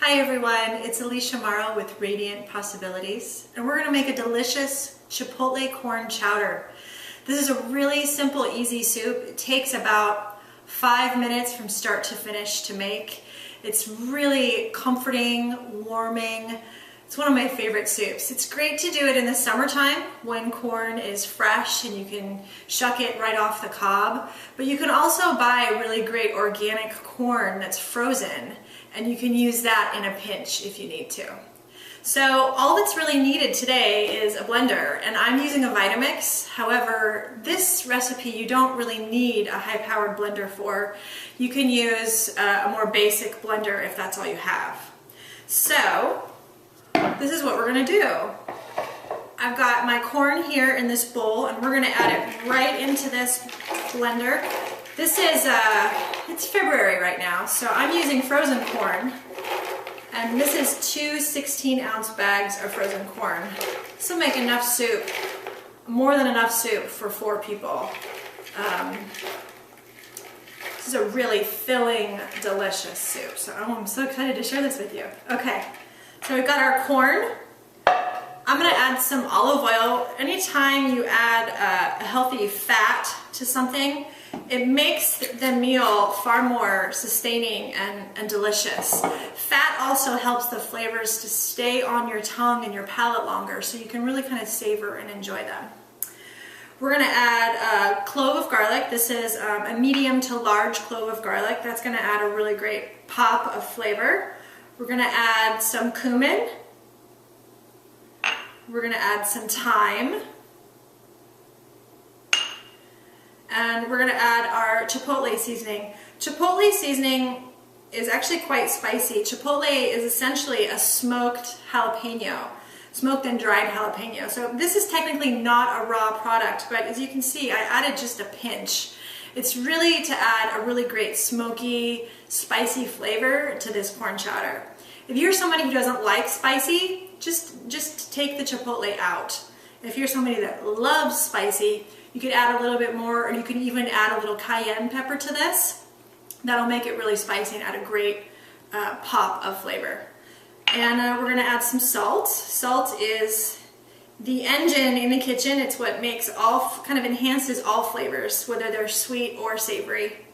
Hi everyone, it's Alicia Morrow with Radiant Possibilities, and we're going to make a delicious Chipotle corn chowder. This is a really simple, easy soup. It takes about 5 minutes from start to finish to make. It's really comforting, warming. It's one of my favorite soups. It's great to do it in the summertime when corn is fresh and you can shuck it right off the cob. But you can also buy really great organic corn that's frozen, and you can use that in a pinch if you need to. So all that's really needed today is a blender, and I'm using a Vitamix. However, this recipe you don't really need a high-powered blender for. You can use a more basic blender if that's all you have. So this is what we're gonna do. I've got my corn here in this bowl, and we're gonna add it right into this blender. This is, it's February right now, so I'm using frozen corn. And this is 2 16-ounce bags of frozen corn. This will make enough soup, more than enough soup for 4 people. This is a really filling, delicious soup. So I'm so excited to share this with you. Okay, so we've got our corn. I'm gonna add some olive oil. Anytime you add a healthy fat to something, it makes the meal far more sustaining and delicious. Fat also helps the flavors to stay on your tongue and your palate longer, so you can really kind of savor and enjoy them. We're gonna add a clove of garlic. This is a medium to large clove of garlic. That's gonna add a really great pop of flavor. We're gonna add some cumin. We're gonna add some thyme. And we're gonna add our Chipotle seasoning. Chipotle seasoning is actually quite spicy. Chipotle is essentially a smoked jalapeno, smoked and dried jalapeno. So this is technically not a raw product, but as you can see, I added just a pinch. It's really to add a really great smoky, spicy flavor to this corn chowder. If you're somebody who doesn't like spicy, just take the Chipotle out. If you're somebody that loves spicy, you could add a little bit more, or you can even add a little cayenne pepper to this. That'll make it really spicy and add a great pop of flavor. And we're gonna add some salt. Salt is the engine in the kitchen. It's what makes kind of enhances all flavors, whether they're sweet or savory.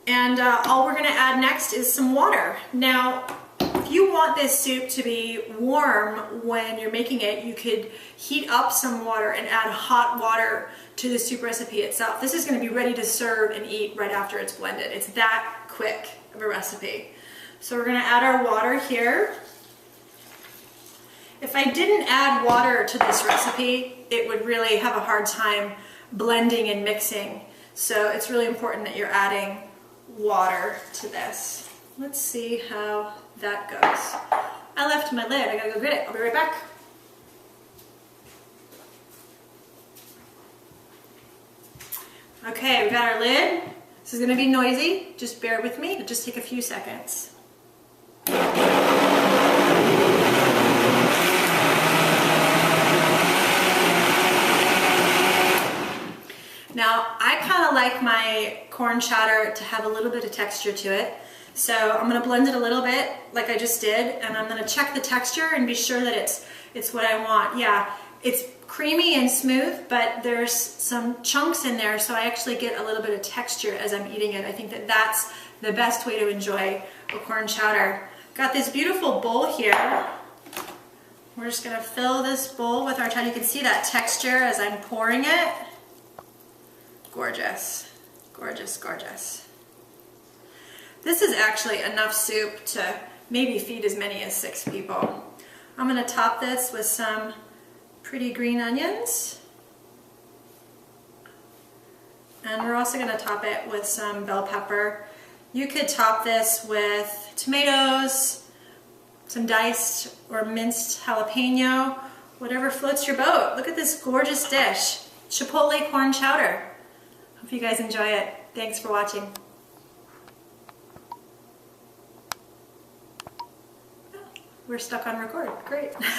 And all we're gonna add next is some water. Now, if you want this soup to be warm when you're making it, you could heat up some water and add hot water to the soup recipe itself. This is going to be ready to serve and eat right after it's blended. It's that quick of a recipe. So we're going to add our water here. If I didn't add water to this recipe, it would really have a hard time blending and mixing. So it's really important that you're adding water to this. Let's see how that goes. I left my lid. I gotta go get it. I'll be right back. Okay, we got our lid. This is gonna be noisy. Just bear with me. It'll just take a few seconds. Now, I kind of like my corn chowder to have a little bit of texture to it. So I'm going to blend it a little bit like I just did, and I'm going to check the texture and be sure that it's what I want. Yeah, it's creamy and smooth, but there's some chunks in there, so I actually get a little bit of texture as I'm eating it. I think that that's the best way to enjoy a corn chowder. Got this beautiful bowl here. We're just going to fill this bowl with our chowder. You can see that texture as I'm pouring it. Gorgeous, gorgeous, gorgeous. This is actually enough soup to maybe feed as many as 6 people. I'm going to top this with some pretty green onions. And we're also going to top it with some bell pepper. You could top this with tomatoes, some diced or minced jalapeno, whatever floats your boat. Look at this gorgeous dish, Chipotle corn chowder. Hope you guys enjoy it. Thanks for watching. We're stuck on record. Great.